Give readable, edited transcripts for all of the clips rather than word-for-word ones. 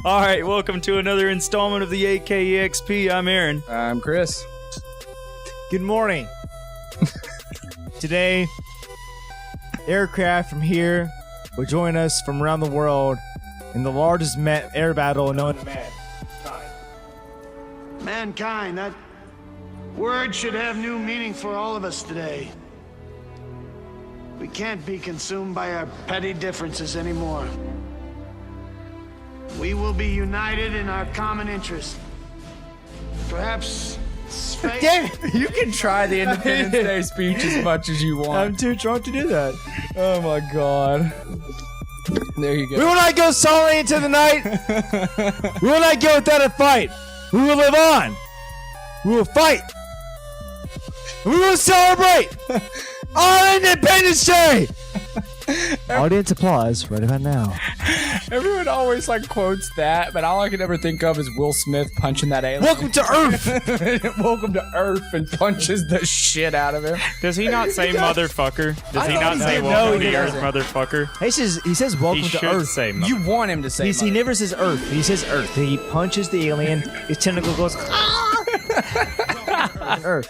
All right, welcome to another installment of the AKEXP. I'm Aaron. I'm Chris. Good morning. Today, aircraft from here will join us from around the world in the largest air battle known to mankind. Mankind, that word should have new meaning for all of us today. We can't be consumed by our petty differences anymore. We will be united in our common interest. Perhaps space... Damn it! You can try the Independence Day speech as much as you want. I'm too drunk to do that. Oh my god. There you We go. will not go solemnly into the night. We will not go without a fight. We will live on. We will fight. We will celebrate our Independence Day. Audience applause right about now. Everyone always like quotes that, but all I can ever think of is Will Smith punching that alien. Welcome to Earth. Welcome to Earth, and punches the shit out of him. Does he not say motherfucker? Does he not say No, welcome he to Earth, doesn't. motherfucker? He says welcome He to should Earth. say You want him to say He never says Earth. He says Earth. He punches the alien. His tentacle goes. Earth.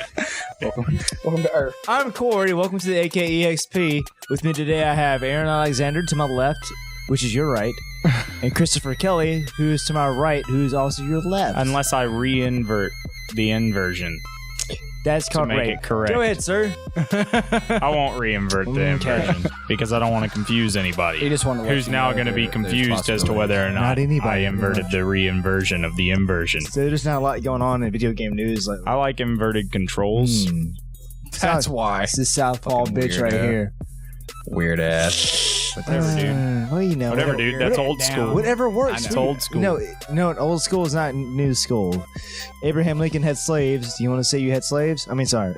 Welcome to Earth. I'm Corey. Welcome to the AKEXP. With me today, I have Aaron Alexander to my left, which is your right, and Christopher Kelly, who is to my right, who is also your left. Unless I re-invert the inversion. That's called make rape. it correct. Go ahead, sir. I won't re-invert the inversion because I don't want to confuse anybody. He just wanted to let who's you now know going to be there's confused as to whether or Not not anybody, I inverted the re-inversion of the inversion. So there's not a lot going on in video game news. Like, I like inverted controls. That's why. It's this Southpaw Fucking bitch right weirdo. here. Weird ass. Whatever, dude. Well, you know. Whatever, dude. That's old school. Whatever works. It's old school. No, old school is not new school. Abraham Lincoln had slaves. Do you want to say you had slaves? I mean, sorry.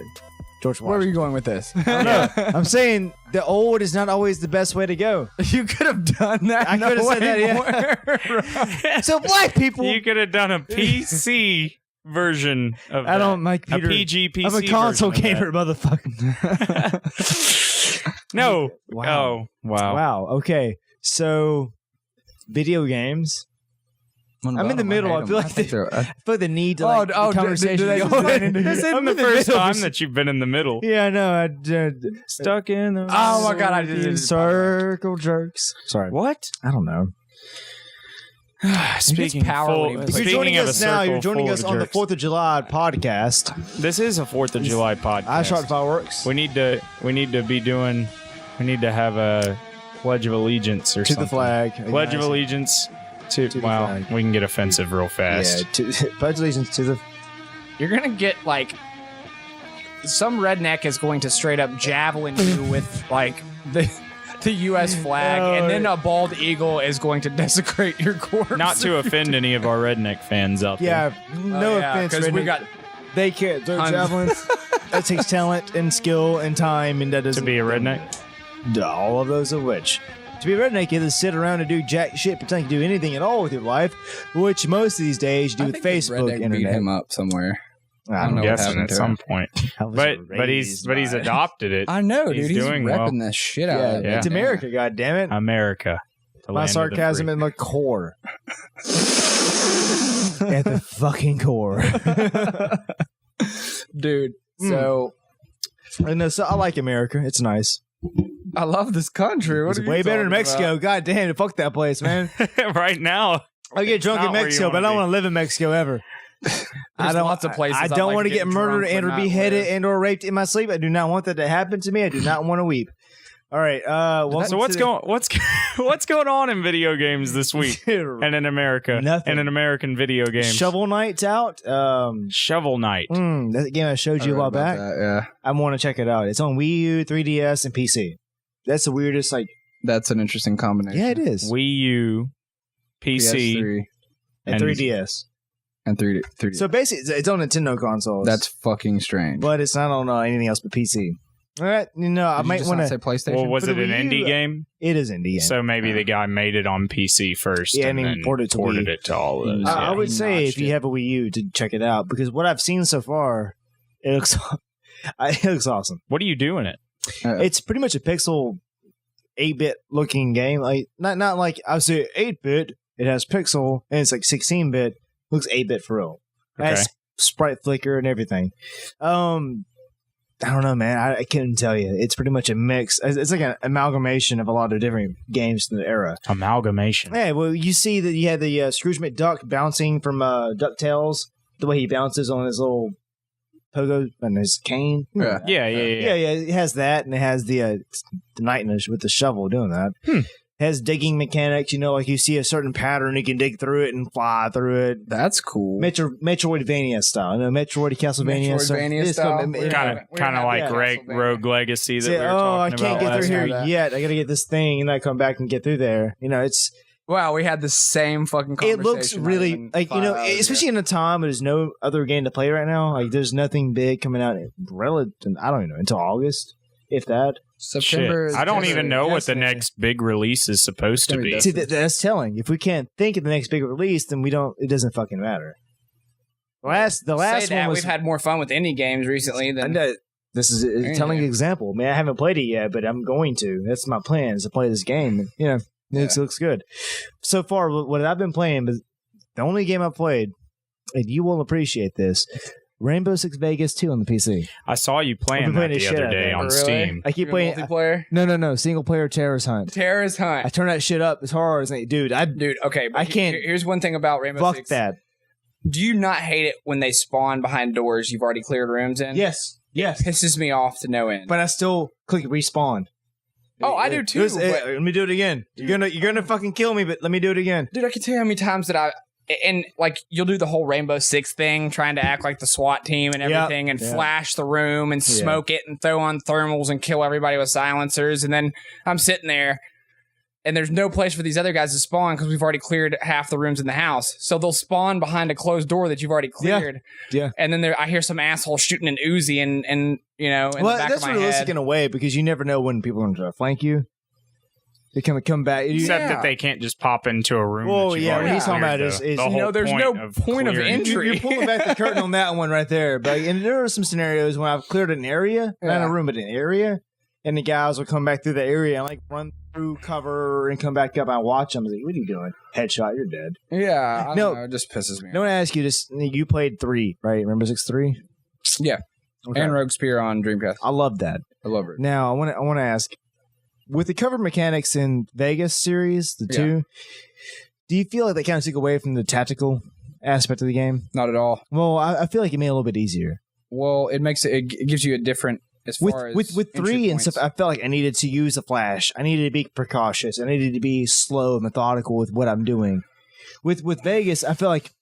George Where are Washington. you going with this? I'm saying the old is not always the best way to go. You could have done that. I could have said that, yeah. So black people. You could have done a PC version of that. I don't like a PG PC. I'm a console version of gamer, motherfucker. that. No. Wow. Oh, wow. Wow. Okay. So, video games. I'm in the middle. I feel like the need to like the conversation. This isn't the first time that you've been in the middle. Yeah, I know. I Stuck in the Oh my god, I did circle jerks. Sorry. What? I don't know. Speaking power when he full, plays. If you're joining speaking of us a now, circle you're joining full us of on the jerks. 4th of July podcast. This is a 4th of July podcast. I shot fireworks We need to have a Pledge of Allegiance or to something. the flag. Pledge of Allegiance to the wow, flag. we can get offensive real fast. Yeah, pledge allegiance to the. You're gonna get like some redneck is going to straight up javelin you with like the U.S. flag, and then a bald eagle is going to desecrate your corpse. Not to offend any of our redneck fans out there. Yeah, no offense, because we redneck. got They can't throw Tons. javelins. That takes talent and skill and time, and that doesn't. To be a redneck. All of those of which. To be a redneck, you either sit around and do jack shit, pretend you can do anything at all with your life, which most of these days you do with Facebook, beat internet. him up somewhere. I I'm don't know. what guessing happened at to some him. point. I was But he's raised by- adopted it. I know, He's dude. He's doing well. repping the shit out of it. Yeah. It's America, goddammit. America. The My land of the sarcasm free. at my core. At the fucking core. dude. So So I like America. It's nice. I love this country. What It's are you way better than talking Mexico. about? God damn it. Fuck that place, man. right now. I get drunk Not in where you Mexico, but I wanna don't be. want to live in Mexico ever. I don't. lots of places I I'd don't like want to to get get murdered drunk and but or not beheaded live. and or raped in my sleep. I do not want that to happen to me. I do not want to weep. All right. So what's going on in video games this week going? and in America? Nothing. And in American video games. Shovel Knight's out. Shovel Knight. That game I showed you a while back. Yeah, I want to check it out. It's on Wii U, 3DS, and PC. That's the weirdest. Like, that's an interesting combination. yeah, it is. Wii U, PC. PS3 And 3DS. and 3D. So basically, it's on Nintendo consoles. That's fucking strange. but it's not on anything else but PC. All right, I Did you might just want not to. say PlayStation. Well, was For it the an Wii U, indie game? It is indie. Game. So maybe the guy made it on PC first Yeah, and and he then ported it to it to all of those. I yeah. would he say notched if you it. have a Wii U to check it out because what I've seen so far, it looks, it looks awesome. What do you do in it? It's pretty much a pixel 8-bit looking game. Like not like I would say 8-bit. It has pixel, and it's like 16-bit. Looks 8-bit for real. It has sprite flicker and everything. I don't know, man. I couldn't tell you. It's pretty much a mix. It's like an amalgamation of a lot of different games from the era. Amalgamation. Yeah, well, you see that you had the Scrooge McDuck bouncing from DuckTales, the way he bounces on his little pogo and his cane. Yeah. It has that, and it has the knight with the shovel doing that. It has digging mechanics. You know, like you see a certain pattern, you can dig through it and fly through it. That's cool. Metroidvania style. You know, Metroid, Castlevania. Metroidvania style. Kind of like Rogue Legacy that we were talking about. I can't get through here yet. I got to get this thing, and I come back and get through there. You know, it's... Wow, we had the same fucking conversation. It looks really like, you know, especially in a time where there's no other game to play right now. Like, there's nothing big coming out relative. I don't even know, until August, if that. September. I don't even know what the next big release is supposed to be. See, that's telling. If we can't think of the next big release, then we don't. It doesn't fucking matter. The last one was. We've had more fun with indie games recently than. This is a telling example. Man, I haven't played it yet, but I'm going to. That's my plan, is to play this game. And, you know, it looks good. So far, what I've been playing, but the only game I've played, and you will appreciate this. Rainbow Six Vegas 2 on the PC. I saw you playing that the other day on Steam. I keep playing multiplayer. No, single player Terrorist Hunt. Terrorist Hunt. I turn that shit up as hard as dude. Okay, I can't. Here's one thing about Rainbow fuck Six. That. Do you not hate it when they spawn behind doors you've already cleared rooms in? Yes. It pisses me off to no end. But I still click respawn. Oh, I do too. Let me do it again. You're gonna fucking kill me, but let me do it again. Dude, I can tell you how many times that and like you'll do the whole Rainbow Six thing, trying to act like the SWAT team and everything, and flash the room and smoke it and throw on thermals and kill everybody with silencers. And then I'm sitting there, and there's no place for these other guys to spawn because we've already cleared half the rooms in the house. So they'll spawn behind a closed door that you've already cleared. Yeah. And then I hear some asshole shooting an Uzi and you know, in the back that's of my realistic head. in a way because you never know when people are going to flank you. They come back. Except that they can't just pop into a room. Oh, that what he's talking about is the whole there's no point of entry. You're pulling back the curtain on that one right there. But and there are some scenarios when I've cleared an area, not a room, but an area, and the guys will come back through the area and like run through cover and come back up. I watch them. I was like, "What are you doing? Headshot, you're dead." Yeah, I don't know. It just pisses me off. I want to ask you this: you played 3, right? Remember 6-3? Yeah, okay. And Rogue Spear on Dreamcast. I love that. I love it. Now I want to ask. With the cover mechanics in Vegas series, the 2, do you feel like they kind of took away from the tactical aspect of the game? Not at all. Well, I feel like it made it a little bit easier. Well, it gives you a different as far as with 3 and stuff. I felt like I needed to use a flash. I needed to be precautious. I needed to be slow and methodical with what I'm doing. With Vegas, I feel like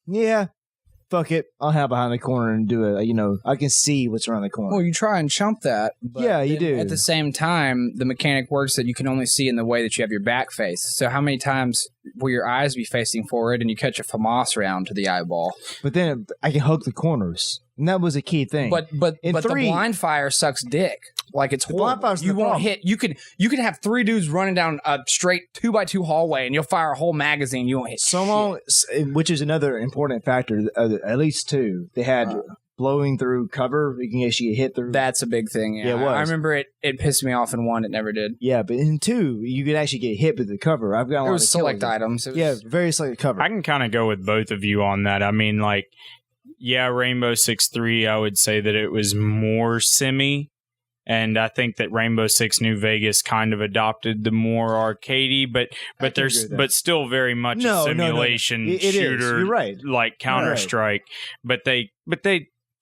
fuck it, I'll hide behind the corner and do it. You know, I can see what's around the corner. Well, you try and chump that. But you do. At the same time, the mechanic works that you can only see in the way that you have your back face. So how many times will your eyes be facing forward and you catch a FAMAS round to the eyeball? But then I can hug the corners. And that was a key thing. But the blind fire sucks dick. Like it's horrible. Blind fire's you the won't problem. hit. You can have 3 dudes running down a straight 2x2 hallway and you'll fire a whole magazine. You won't hit shit. Which is another important factor. At least 2. They had blowing through cover. You can actually hit through. That's a big thing. Yeah, it was. I remember it pissed me off in 1. It never did. Yeah, but in 2, you could actually get hit with the cover. I've got a lot It of was select items. Very select cover. I can kind of go with both of you on that. I mean, like, Rainbow Six 3, I would say that it was more semi. And I think that Rainbow Six New Vegas kind of adopted the more arcadey, but still very much a simulation shooter, You're right. like Counter-Strike. But they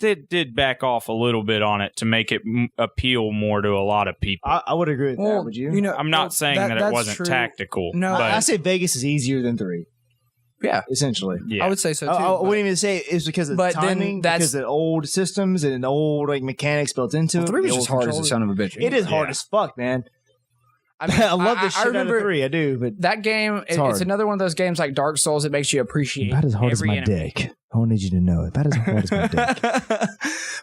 did back off a little bit on it to make it appeal more to a lot of people. I would agree with that. Would you? You know, I'm not saying that it wasn't tactical. No, but I say Vegas is easier than 3. Yeah, essentially. Yeah. I would say so too. I wouldn't even say it's because of timing, because of the old systems and the old mechanics built into it. 3 was just hard as a son of a bitch. It is hard as fuck, man. I love the shit out of 3. I do, but that game. It's another one of those games like Dark Souls that makes you appreciate. About as hard as every my enemy. dick. I need you to know about as hard as my dick.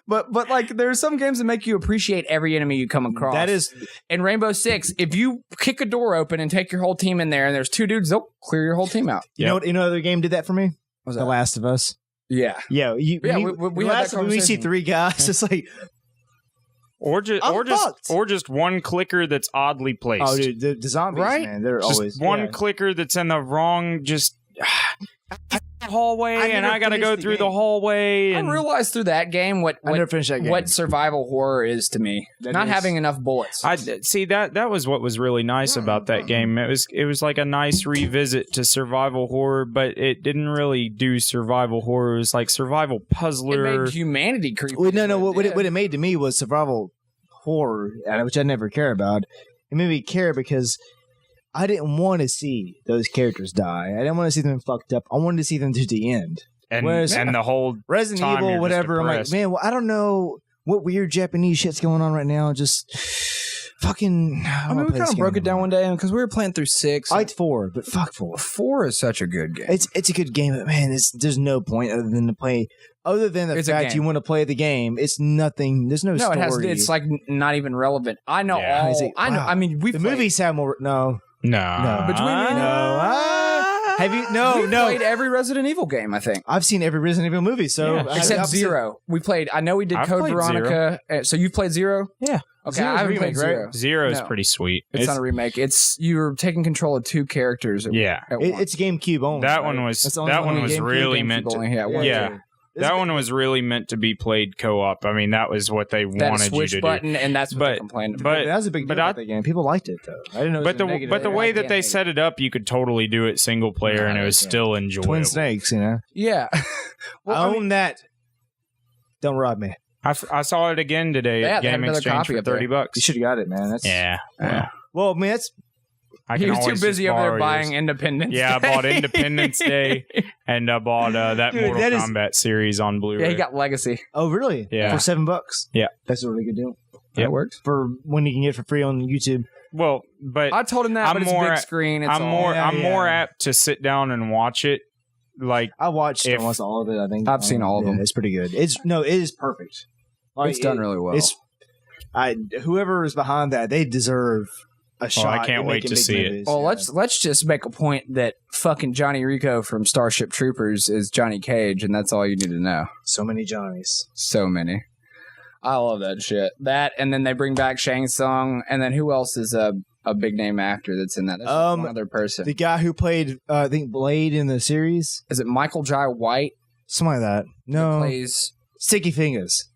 But like there are some games that make you appreciate every enemy you come across. That is in Rainbow Six. If you kick a door open and take your whole team in there, and there's 2 dudes, they'll clear your whole team out. You know what? You know other game did that for me? Was The Last of Us. Yeah. We had that when we see conversation. 3 guys, it's like. Or just one clicker that's oddly placed. Oh, dude, the zombies, man, they're just always one clicker that's in the wrong hallway and I gotta go through the hallway. And I realized through that game what I never finished that game. what survival horror is to me. Not having enough bullets. I see that was what was really nice about that game. It was like a nice revisit to survival horror, but it didn't really do survival horror. It was like survival puzzler. It made humanity creepy. Well, no. What it made to me was survival horror, which I never care about. It made me care because I didn't want to see those characters die. I didn't want to see them fucked up. I wanted to see them to the end. And Whereas the whole Resident time Evil, you're whatever. I'm like, depressed. man, well, I don't know what weird Japanese shit's going on right now. Just fucking. I mean, we kind of broke it down one day because we were playing through 6. I liked 4, but fuck 4. 4 is such a good game. It's a good game, but man, there's no point other than to play. Other than the It's a fact game. you want to play the game, it's nothing. There's no story. It's like not even relevant. I know Yeah. all. Is it- I know. wow. I mean, we The movies have more. No. No. Between me and Have you? we played every Resident Evil game. I think. I've seen every Resident Evil movie, so Yeah. I- Except opposite- 0. We played. I know we did I've Code played Veronica. So you've played 0? Yeah. Okay, Zero's I haven't remake, played right? 0. Zero is No. pretty sweet. It's not a remake. It's you're taking control of 2 characters. Yeah. At once. It's GameCube only. That right? one was That's the only that one was GameCube, really GameCube meant to. only had one. Yeah. That one was really meant to be played co-op. I mean, that was what they That wanted you switch to button, and that's what But- they complained about. But that was a big deal about that game. People liked it though. I didn't know. but the way that they set it up, you could totally do it single player, and it was still enjoyable. Twin Snakes, you know. Yeah. I own that. Don't rob me. I saw it again today Yeah, at they had Game another Exchange copy for up there. $30. You should have got it, man. That's Yeah. Well, I mean, that's I He can was too always busy just over there borrow buying yours. Independence. Yeah, I Day. bought Independence Day, and I bought that Dude, Mortal that is- Kombat series on Blu-ray. Yeah, he got Legacy. oh really? Yeah. For $7. Yeah. That's a really good deal. Yep. That works. For when you can get it for free on YouTube. Well, but I told him that, I'm but it's more- big screen. It's I'm all- more Yeah, I'm more yeah. apt to sit down and watch it. Like I watched If- almost all of it. I think I've seen all of them. It's pretty good. It is perfect. It's done really well. It's whoever is behind that, they deserve a shot. I can't in wait making to big see it. movies. Well, Yeah. let's just make a point that fucking Johnny Rico from Starship Troopers is Johnny Cage, and that's all you need to know. So many Johnnies. So many. I love that shit. That, and then they bring back Shang Tsung, and then who else is a big name actor that's in that? That's just one other person. The guy who played, I think, Blade in the series, Is it Michael Jai White? something like that. That No, plays. Sticky Fingers.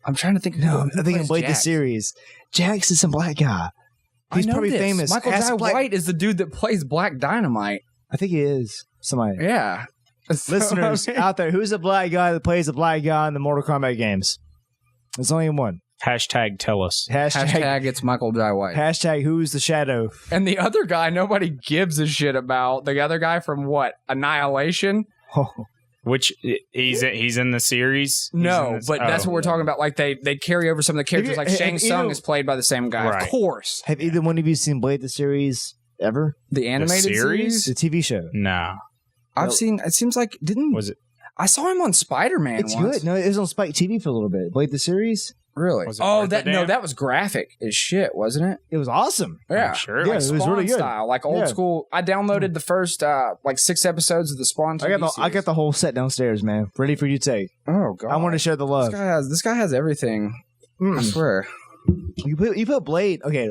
I'm trying to think. No, who I think plays he played the Jax? series. Jax is some black guy. I He's know probably this. famous. Michael Ask Jai Black- White is the dude that plays Black Dynamite. I think he is. Somebody. Yeah. So, Listeners I mean- out there, who's the black guy that plays the black guy in the Mortal Kombat games? There's only one. hashtag tell us. Hashtag it's Michael Jai White. Hashtag who's the shadow? And the other guy, nobody gives a shit about. The other guy from what? Annihilation? Which he's in the series. He's No, in this- but that's what we're talking about. Like they carry over some of the characters. you- Like have Shang you Tsung know- is played by the same guy, Right. of course. Have either one of you seen Blade the series ever? The animated series? The TV show. Nah. I've seen. It seems like didn't Was it? I saw him on Spider-Man? It's once. good. No, it was on Spike TV for a little bit. Blade the series. Really? Was it Oh, worth that a no, damn? that was graphic as shit, wasn't it? It was awesome. Yeah, I'm sure. Yeah, Like it was Spawn really good. style, like old Yeah. school. I downloaded the first like 6 episodes of the Spawn. I got TV the series. whole set downstairs, man. Ready for you to take. Oh god, I want to share the love. This guy has everything. I swear. You put Blade. Okay,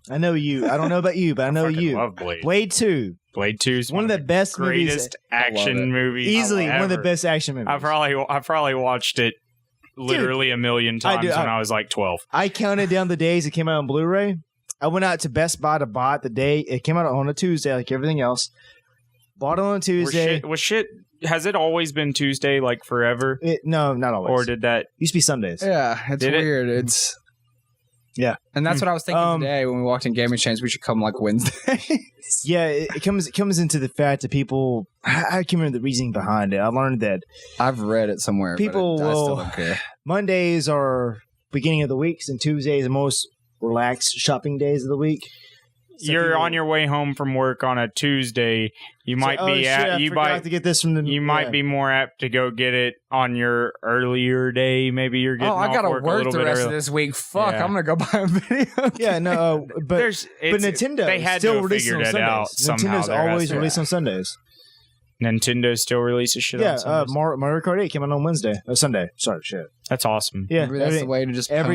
I know you. I don't know about you, but I know fucking you. love Blade. Blade 2, Blade 2 is one of the best movies. greatest action movies. Easily one of the ever. best action movies. I probably watched it literally a million I times do. when I was like 12. I counted down the days it came out on Blu-ray. I went out to Best Buy to buy it the day it came out on a Tuesday, like everything else. Bought it on a Tuesday. Was shit? Has it always been Tuesday, like forever, No, not always. or did that? Used to be Sundays. Yeah, it's Did it? weird. It's Yeah. and that's what I was thinking today when we walked in Game Exchange. We should come like Wednesday. Yeah, it comes into the fact that people. I can't remember the reasoning behind it. I learned that I've read it somewhere. People but I still will- don't care. Mondays are beginning of the weeks, and Tuesdays are the most relaxed shopping days of the week. So You're people- on your way home from work on a Tuesday. You might Oh, be shit, at I you forgot might to get this from the. you might be more apt to go get it on your earlier day. Maybe you're getting. Oh, I off gotta work a work little the bit rest early. of this week. Fuck, Yeah. I'm gonna go buy a video. Yeah, no, but There's Nintendo they had still to have releases figured on it Sundays. out somehow. Nintendo's There has always to- released on Sundays. Nintendo still releases shit on Sundays? Mario Kart 8 came out on Sunday. Sorry, shit. That's awesome. Yeah, Maybe that's the way to just Way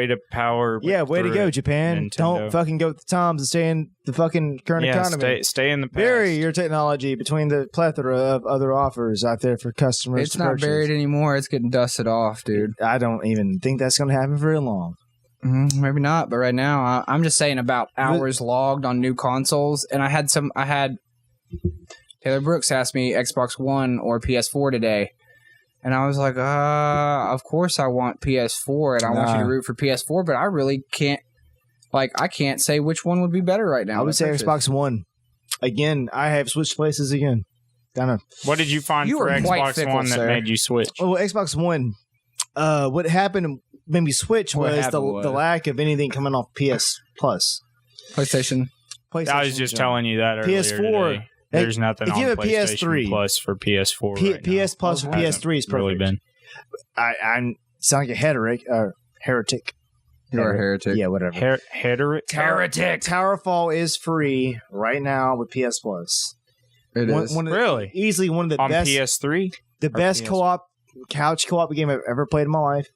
to power. way to go, Japan. Nintendo. Don't fucking go with the times and stay in the fucking current economy. Stay in the past. Bury your technology between the plethora of other offers out there for customers. It's not buried anymore. It's getting dusted off, dude. I don't even think that's going to happen very long. Maybe not, but right now I'm just saying about hours logged on new consoles, and I had Taylor Brooks asked me Xbox One or PS4 today, and I was like, of course I want PS4, and I want you to root for PS4, but I really can't. I can't say which one would be better right now. I would say Xbox One. Again, I have switched places again. What did you find for Xbox One that made you switch? Well, Xbox One. What happened? Made me switch was the lack of anything coming off PS Plus. PlayStation. I was just telling you that earlier PS4. Today. There's nothing on PlayStation PS3 Plus for PS4 right now. PS Plus for PS3 is perfect. Really been. I sound like a heretic. You're a heretic. Yeah, whatever. Heretic. Towerfall is free right now with PS Plus. It is. Really? Easily one of the on best. PS3? The best couch co-op game I've ever played in my life.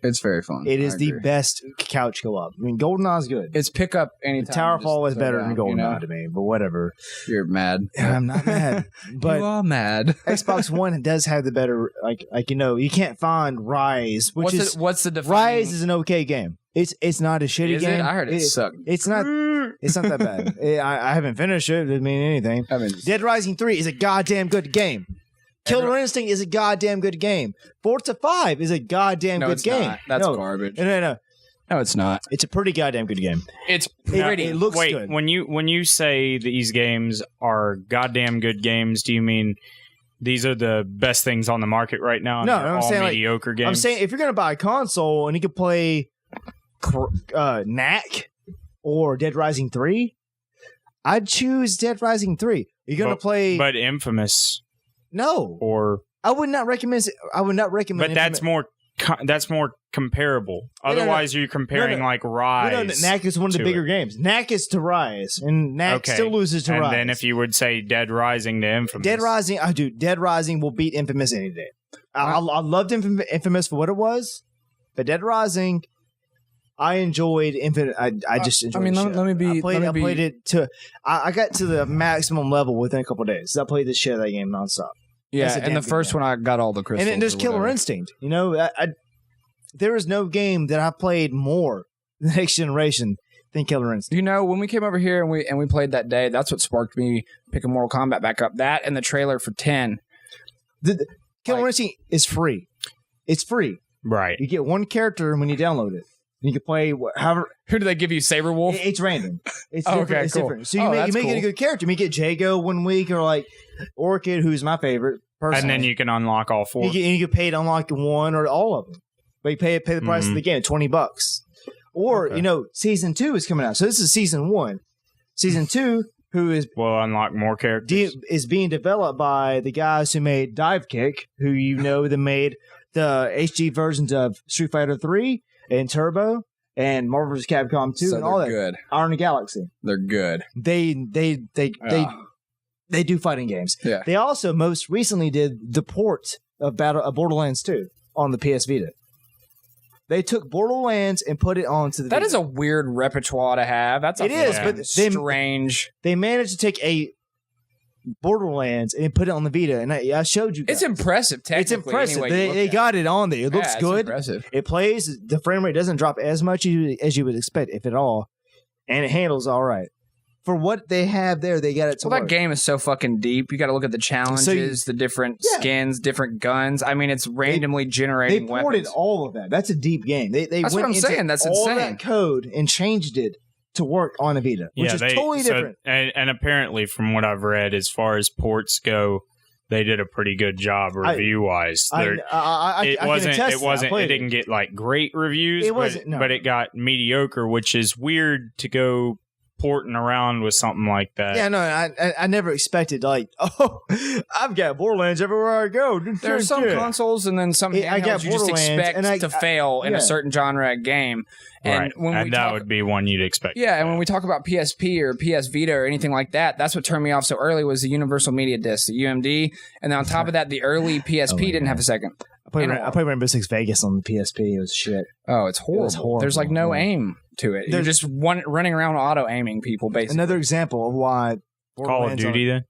It's very fun. It is the best couch co-op. I mean, GoldenEye's good. It's pick up anytime. Towerfall is better than GoldenEye to me, but whatever. You're mad. I'm not mad. But you are mad. Xbox One does have the better, you can't find Rise, what's the defining? Rise is an okay game. It's not a shitty game. I heard it sucked. It's not that bad. I haven't finished it. It doesn't mean anything. Dead Rising 3 is a goddamn good game. Killer Instinct is a goddamn good game. Forza 5 is a goddamn good game. Not. That's garbage. No, it's not. It's a pretty goddamn good game. It's pretty. It looks good. When you say these games are goddamn good games, do you mean these are the best things on the market right now? No, I'm saying mediocre games. I'm saying if you're gonna buy a console and you can play Knack or Dead Rising 3, I'd choose Dead Rising 3. You're gonna play, but Infamous. No, or I would not recommend. But that's more comparable. Otherwise, you're comparing like Rise. Knack is one of the bigger games. Knack is to Rise, and Knack still loses to Rise. And then if you would say Dead Rising to Infamous, Dead Rising will beat Infamous any day. I loved Infamous for what it was, but Dead Rising, I enjoyed Infinite. I just enjoyed. I played it to. I got to the maximum level within a couple of days. I played the shit out of that game nonstop. Yeah, and the first one I got all the crystals. And there's Killer Instinct. There is no game that I played more the next generation than Killer Instinct. When we came over here and we played that day, that's what sparked me picking Mortal Kombat back up. That and the trailer for 10. The Killer Instinct is free. It's free. Right. You get one character when you download it. You can play however. Who do they give you? Saberwolf? It's random. It's different. Okay, it's cool. different. So you make it a good character. You get Jago one week, or like Orchid, who's my favorite person. And then you can unlock all 4. You get paid to unlock one or all of them. But you pay the price of the game, $20. Or season 2 is coming out. So this is season 1. Season 2, will unlock more characters. Is being developed by the guys who made Dive Kick, who that made the HD versions of Street Fighter 3. And Turbo and Marvel vs. Capcom 2 and all that. Good. Iron and Galaxy. They're good. They do fighting games. Yeah. They also most recently did the port of Borderlands 2 on the PS Vita. They took Borderlands and put it onto the That Vita. is a weird repertoire to have. But strange. They managed to take a Borderlands and put it on the Vita, and I showed you guys. It's impressive, technically. It's impressive. Anyway, they got it on there. It looks good. Impressive. It plays. The frame rate doesn't drop as much as you would expect, if at all, and it handles all right. For what they have there, they got it to work. That game is so fucking deep. You got to look at the challenges, the different skins, different guns. I mean, it's randomly generating weapons. They ported all of that. That's a deep game. They That's went what I'm saying. That's all insane. that code and changed it to work on a Vita, which is totally different. And apparently, from what I've read, as far as ports go, they did a pretty good job review wise. It didn't get like great reviews, but it got mediocre, which is weird to go porting around with something like that. Yeah, no, I never expected like, oh, I've got Borderlands everywhere I go. There are some consoles and then some I got handhelds you just Borderlands, expect to fail in a certain genre game. And that would be one you'd expect. Yeah, and when we talk about PSP or PS Vita or anything like that, that's what turned me off so early was the Universal Media Disc, the UMD, and then on top of that, the early PSP didn't have a second. I played Rainbow Six Vegas on the PSP. It was shit. Oh, it's horrible. horrible. There's like no aim to it. You're just running around auto aiming people, basically. Another example of why Call of Duty then?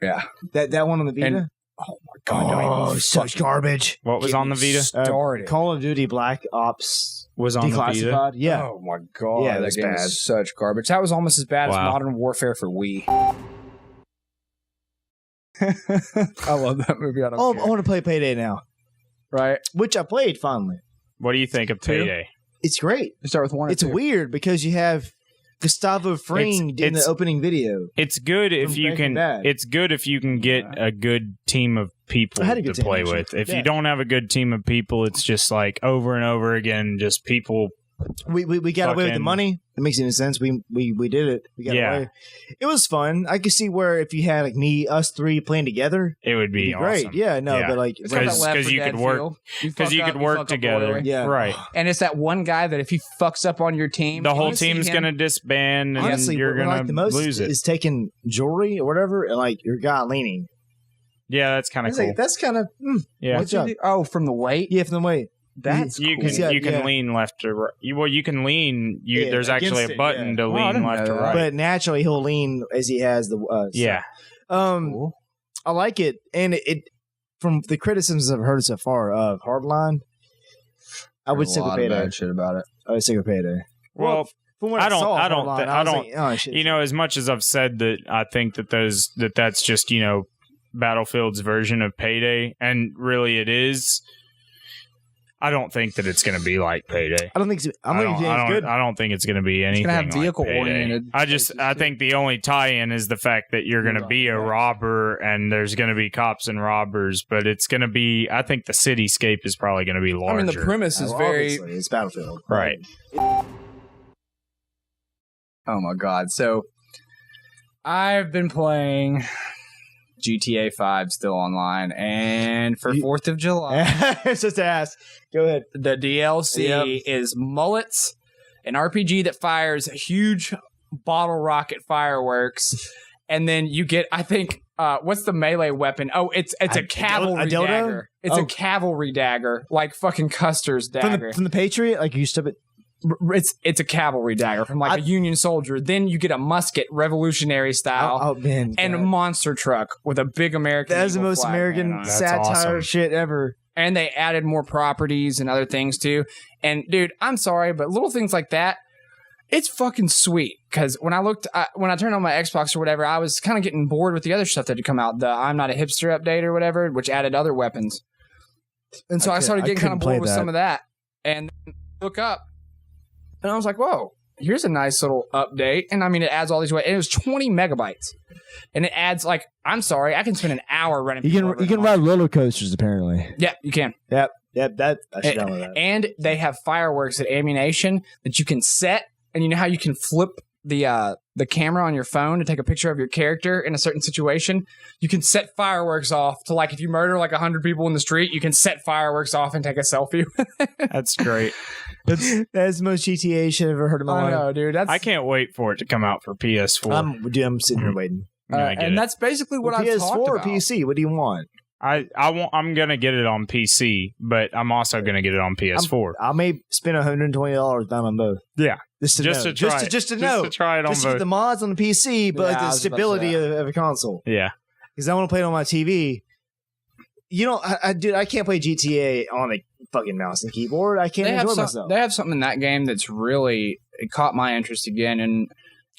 Yeah. That one on the Vita? And, oh my god! Oh, such garbage. What was on the Vita? Started. Call of Duty Black Ops Was on the Vita? Declassified. Yeah. Oh my god! Yeah, that that's game bad. is such garbage. That was almost as bad as Wow. Modern Warfare for Wii. I love that movie. I don't Oh, care. I want to play Payday now, Right? which I played finally. What do you think of Two? Payday? It's great. You start with one. It's weird because you have Gustavo Fring in the opening video. It's good if From you Breaking can. Bad. It's good if you can get a good team of people I had a to good team, play actually. with. If Yeah. you don't have a good team of people, it's just like over and over again, just people. We got away with the Fucking- money. It makes any sense. We did it. We got Yeah. away. It was fun. I could see where if you had like us three playing together, It would be it'd be great. awesome. Yeah, no, Yeah. but like It's got that 'Cause- Left 'cause 4 you Dead could work- feel. Because you fuck could up, work fuck up together. royally. Yeah. Right. And it's that one guy that if he fucks up on your team, The you whole wanna see team's him- gonna disband, and honestly, you're what I gonna like the most lose it. is taking jewelry or whatever, and like your guy leaning. Yeah, that's kind of That's cool. like, that's kind of Yeah, good job. Oh, from the weight. Yeah, from the weight. That's you cool. can Yeah. lean left to right. You can lean. Yeah, There's actually against a it, button yeah. to Oh, I lean didn't left know to that. right. But naturally, he'll lean as he has the. Yeah. So. I like it, and it from the criticisms I've heard so far of Hardline, I would stick with Payday. Shit about it. I would stick with Payday. Well, from what I don't- saw of I don't Hardline, thi- I I was don't- like, oh, shit. you know, as much as I've said that, I think that that's just Battlefield's version of Payday, and really it is. I don't think that it's going to be like Payday. I don't think so. I I don't think it's good. don't think it's going to be anything. have like vehicle-oriented Payday. places, I too. think the only tie-in is the fact that you're going to be a robber, and there's going to be cops and robbers. But it's going to be. I think the cityscape is probably going to be larger. I mean, the premise is Well, very. obviously, it's Battlefield, Right. Oh my god! So I've been playing GTA 5 still online, and for You- 4th of July, It's just to ask. Go ahead. the DLC Yep. is Mullets, an RPG that fires huge bottle rocket fireworks, and then you get, I think, what's the melee weapon? Oh, it's a cavalry a dildo? dagger. It's Oh. a cavalry dagger, like fucking Custer's dagger. From the Patriot, like you stub it. It's a cavalry dagger from like a Union soldier. Then you get a musket, revolutionary style. Oh man, And a God. monster truck with a big American. That's the eagle most flag American man on it. That's satire awesome. shit ever. And they added more properties and other things too. And dude, I'm sorry, but little things like that, it's fucking sweet. Because when I turned on my Xbox or whatever, I was kind of getting bored with the other stuff that had come out. The I'm Not a Hipster update or whatever, which added other weapons. And so I started getting kind of couldn't play bored with that. some of that. And then I look up, and I was like, whoa. Here's a nice little update. And I mean, it adds all these ways. And it was 20 megabytes. And it adds, like, I'm sorry, I can spend an hour running. You people can over you can in ride roller coasters apparently. Yeah, you can. Yep. That I should download that. And they have fireworks and ammunition that you can set. And you know how you can flip the camera on your phone to take a picture of your character in a certain situation? You can set fireworks off to, like, if you murder like 100 people in the street, you can set fireworks off and take a selfie. That's great. That's the most GTA shit I've ever heard in my I life. know, dude. That's I can't wait for it to come out for PS4. I'm sitting here waiting. I'm gonna get and it. that's basically what I've PS4 talked or about. PC? What do you want? I'm gonna get it on PC, but I'm also gonna get it on PS4. I may spend $120 down on both. Yeah. Just to Just know. to try it. Just to know. to try it on Just to get both. the mods on the PC, but Yeah, like I the was about to stability say of a console. Yeah. Because I want to play it on my TV. You know, I can't play GTA on a fucking mouse and keyboard. I can't enjoy myself. They have something in that game that's really it caught my interest again. And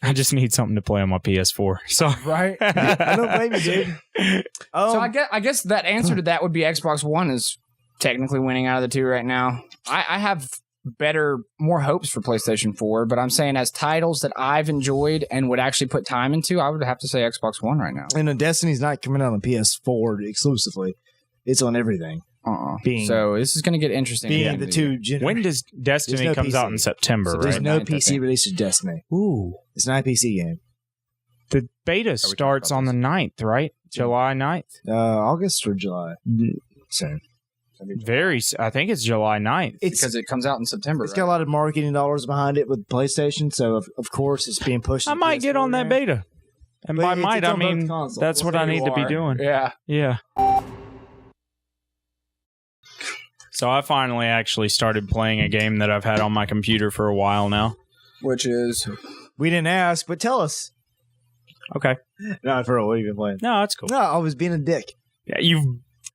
I just need something to play on my PS4. So right. I don't blame you, dude. So I guess that answer to that would be Xbox One is technically winning out of the two right now. I have more hopes for PlayStation 4, but I'm saying as titles that I've enjoyed and would actually put time into, I would have to say Xbox One right now. And Destiny's not coming out on PS4 exclusively. It's on everything. Being- So this is going to get interesting. Being at the end of two. When does Destiny There's no comes PC. out in September, So right? there's no 9th, I PC think. release of Destiny. Ooh. It's not a PC game. The beta starts on the 9th, right? July 9th? August or July. Soon. I think it's July 9th. It's because it comes out in September. It's got a lot of marketing dollars behind it with PlayStation, so of course it's being pushed. I to might get PS4 on that now. beta. And But by it's might, I on both mean, consoles. that's what I need to be doing. Yeah. Yeah. So I finally actually started playing a game that I've had on my computer for a while now. Which is We didn't ask, but tell us. Okay. No, for real, what have you been playing? No, that's cool. No, I was being a dick. Yeah, you've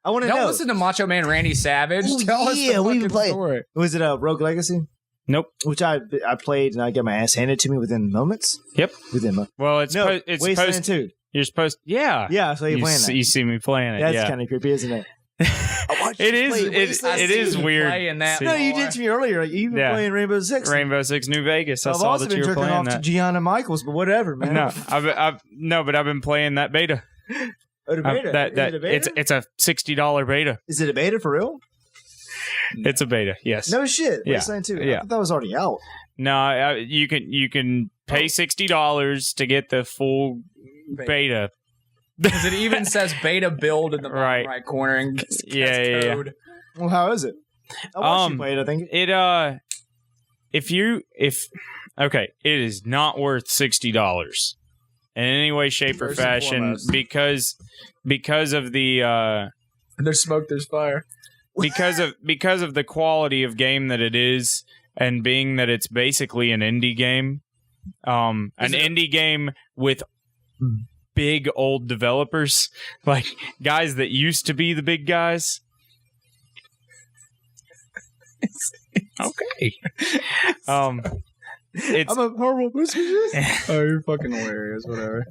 I want to don't know. listen to Macho Man Randy Savage. Oh, Tell us yeah, the we fucking played. story. Was it a Rogue Legacy? Nope. Which I played and I got my ass handed to me within moments. Yep. Within moments. Well, it's No, it's Wasteland supposed 2. you're supposed yeah. Yeah, so you're playing that. You see me playing it. That's yeah. kind of creepy, isn't it? It is I it see is you weird. playing that See- No, you did to me earlier. You've been Yeah. playing Rainbow Six. Rainbow Six New Vegas. I I've saw also that been you were jerking playing off that. to Gianna Michaels, but whatever, man. No, but I've been playing that beta. Oh, the beta. That Is it a beta? it's a $60 beta. Is it a beta for real? It's a beta. Yes. No shit. Yeah. Wasteland 2. Yeah. I thought that was already out. No, you can pay $60 to get the full beta. Because it even says beta build in the bottom Right. right corner and Yeah. code. Well, how is it? I watched you Um, play it, I think. It is not worth $60 in any way, shape, or First and fashion foremost. because of the There's smoke, there's fire. because of the quality of game that it is, and being that it's basically an indie game, indie game with big old developers, like guys that used to be the big guys. Okay. It's I'm a horrible person. Oh, you're fucking hilarious. Whatever.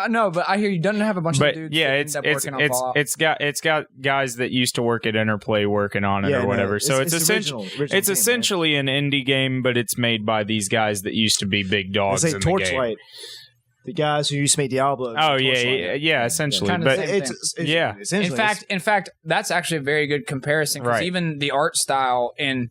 No, but I hear you don't have a bunch but of dudes. yeah, that it's end up working on Fallout. it's got guys that used to work at Interplay working on it or whatever. So it's essentially original it's game, essentially an indie game, but it's made by these guys that used to be big right? dogs It's in like the game. Torchlight. The guys who used to make Diablo. Oh Torchlight. yeah, essentially. Kinda But same It's Yeah. essentially, In fact, that's actually a very good comparison because Right. even the art style in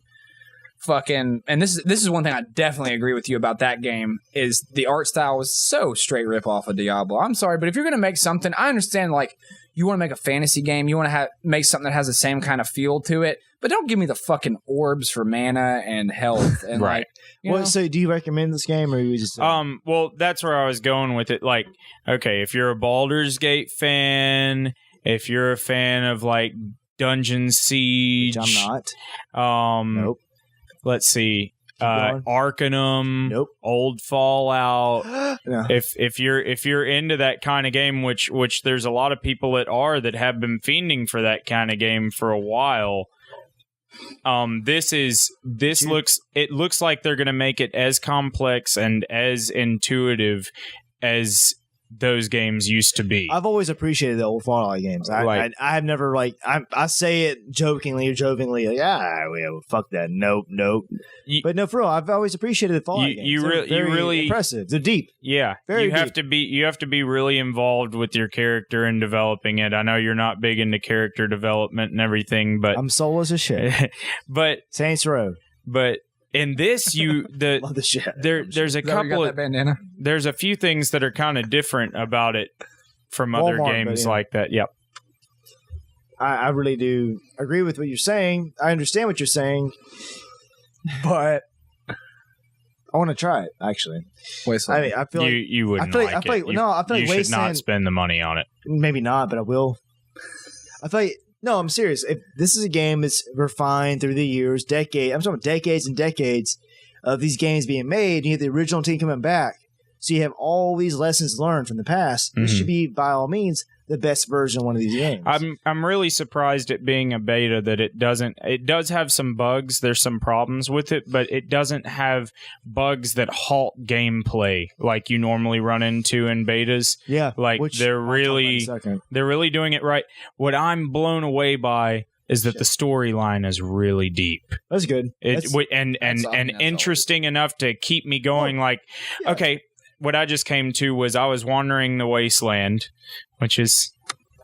fucking and this is one thing I definitely agree with you about that game is the art style was so straight rip off of Diablo. I'm sorry, but if you're gonna make something, I understand like you want to make a fantasy game, you want to make something that has the same kind of feel to it, but don't give me the fucking orbs for mana and health and Right. like you Well, know? so do you recommend this game, or you just well, that's where I was going with it. Like, okay, if you're a Baldur's Gate fan, if you're a fan of like Dungeon Siege, which I'm not. Nope. Let's see, going. Arcanum, Nope. old Fallout. No. If you're into that kind of game, which there's a lot of people that have been fiending for that kind of game for a while. This looks like they're gonna make it as complex and as intuitive as those games used to be. I've always appreciated the old Fallout games. I have never like I say it jokingly or jokingly like fuck that nope. But no, for real, I've always appreciated the Fallout games. They're very impressive. They're deep. Yeah, Very you have to be really involved with your character and developing it. I know you're not big into character development and everything, but I'm soulless as shit. but Saints Row. but in this Love the shit. there's a Is that where you got couple that of bandana? there's a few things that are kind of different about it from other Walmart, games but yeah. like that. Yep. I really do agree with what you're saying. I understand what you're saying, but I want to try it. Actually, I mean, I feel like You wouldn't I feel like like it. no, I feel like you should not Wasteland. spend the money on it. Maybe not, but I will. I feel like no, I'm serious. If this is a game that's refined through the years, I'm talking decades and decades of these games being made, and you have the original team coming back. So you have all these lessons learned from the past. This should be, by all means, the best version of one of these games. I'm really surprised at being a beta that it does have some bugs. There's some problems with it, but it doesn't have bugs that halt gameplay like you normally run into in betas. Yeah, Like which they're I'll talk about in a really second. doing it right. What I'm blown away by is that the storyline is really deep. That's good. That's- And that's interesting enough to keep me going. Okay, what I just came to was I was wandering the wasteland, which is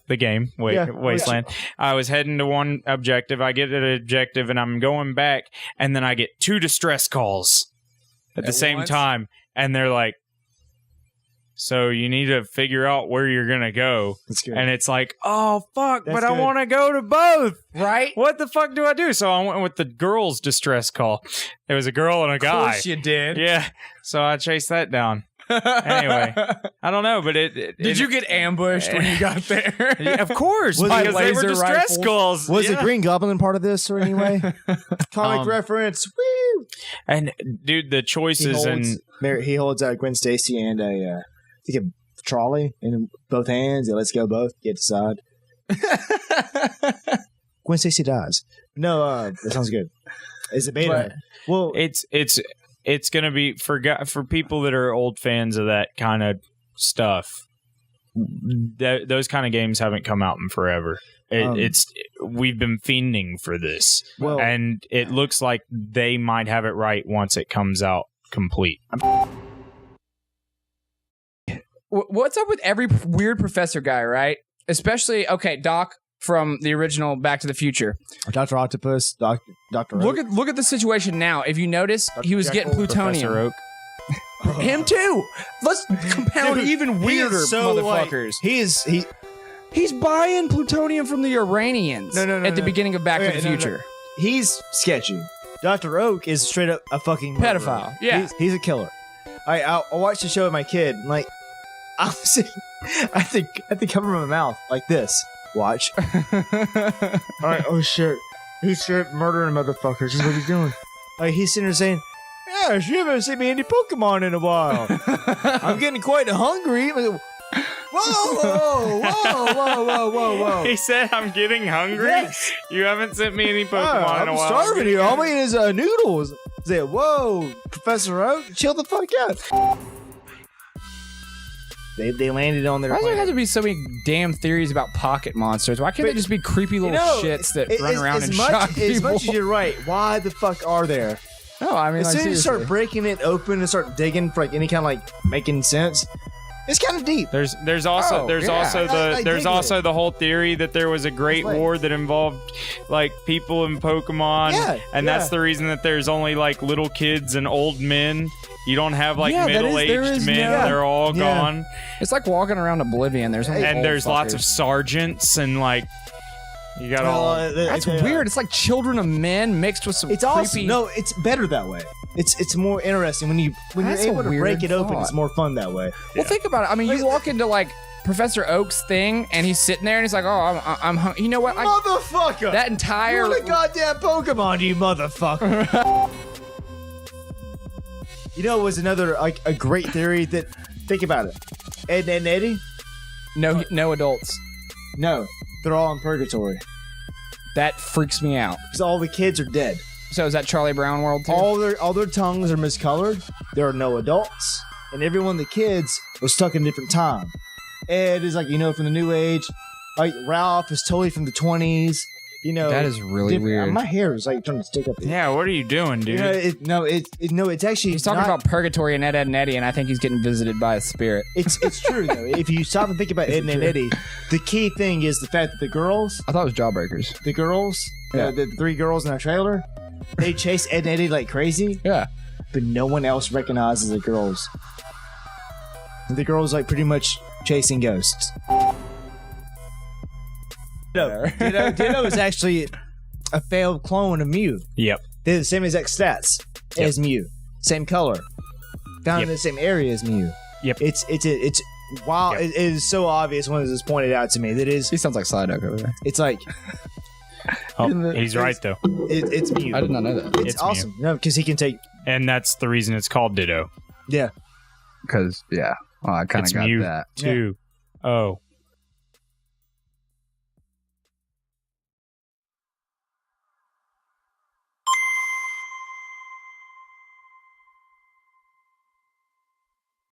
the game, Wasteland. I was heading to one objective. I get an objective, and I'm going back, and then I get 2 distress calls at the same time, and they're like, so you need to figure out where you're going to go. That's good. And it's like, oh, fuck, That's but I good. want to go to both. Right? What the fuck do I do? So I went with the girl's distress call. It was a girl and a Of guy. course you did. Yeah. So I chased that down. Anyway, I don't know, but Did you get ambushed when you got there? Yeah, of course, Was it because they were laser distress rifles? calls. Was Yeah. the Green Goblin part of this or anyway? Comic reference. Woo! And dude, the choices He holds Gwen Stacy and I think a trolley in both hands. Let's go both. Get decide. Gwen Stacy dies. No, that sounds good. It's a beta. Well, it's gonna be for people that are old fans of that kind of stuff. Those kind of games haven't come out in forever. We've been fiending for this, and it looks like they might have it right once it comes out complete. What's up with every weird professor guy, right? Especially, Doc from the original Back to the Future. Dr. Octopus, Dr. Look at the situation now. If you notice, he was getting plutonium. Professor Oak. Him too. Let's compound Dude, even weirder motherfuckers. He's buying plutonium from the Iranians. No, at the beginning of Back to the no. Future. He's sketchy. Dr. Oak is straight up a fucking murderer. Pedophile. Yeah. He's a killer. I watched the show with my kid. And like, I think cover my mouth like this. Watch. All right. Oh shit. He's straight murdering motherfuckers. This is what he's doing. Like he's sitting there saying, "Yeah, you haven't seen me any Pokemon in a while. I'm getting quite hungry." Like, whoa. He said, "I'm getting hungry." Yes. You haven't sent me any Pokemon in a I'm while. starving here. All I'm eating is noodles. I said, "Whoa, Professor Oak, chill the fuck out." They landed on their. Why does there planet. have to be so many damn theories about pocket monsters? Why can't they just be creepy little shits that run around and shock people? As much as you're right, why the fuck are there? No, I mean, As soon as you start breaking it open and start digging for like any kind of like making sense, it's kind of deep. There's also I there's dig also it. the whole theory that there was a great Like- war that involved like people and Pokemon, and that's the reason that there's only like little kids and old men. You don't have like Yeah, there middle-aged is men; no- they're all gone. It's like walking around Oblivion. There's only And old there's lots of fuckers. sergeants and like you got all. That's weird. It's like children of men mixed with some It's creepy. also no. It's better that way. It's more interesting when you're That's a able to weird break it open. thought. It's more fun that way. Well, think about it. I mean, you walk into like Professor Oak's thing, and he's sitting there, and he's like, "Oh, I'm hungry." You know what? Motherfucker! That entire You're the goddamn Pokemon, you motherfucker! You know, it was another like a great theory that. Think about it. Ed, Edd N Eddy? no adults. No, they're all in purgatory That freaks me out. because all the kids are dead. So is that Charlie Brown world too? All their tongues are miscolored. There are no adults, and every one of the kids was stuck in a different time. Ed is like from the new age. Like Ralph is totally from the 20s. That is really different. weird. My hair is like trying to stick up. Yeah, what are you doing, dude? It's actually He's talking not- about purgatory and Ed, Edd N Eddy, and I think he's getting visited by a spirit. It's true though. If you stop and think about Ed, Edd N Eddy, the key thing is the fact that the girls, I thought it was Jawbreakers. the 3 girls in our trailer, they chase Ed, Edd N Eddy like crazy, Yeah. but no one else recognizes the girls. The girls like pretty much chasing ghosts. Ditto is actually a failed clone of Mew. Yep. They're the same exact stats as Mew, same color, found in the same area as Mew. Yep. It's wow. Yep. It is so obvious when it was pointed out to me that He sounds like Psyduck over there. it's like Oh, he's right though, it's Mew. I did not know that. It's It's Mew. awesome. No, because he can take and that's the reason it's called Ditto. yeah. Because, yeah. Well, I kind It's of got Mew that. too. Oh,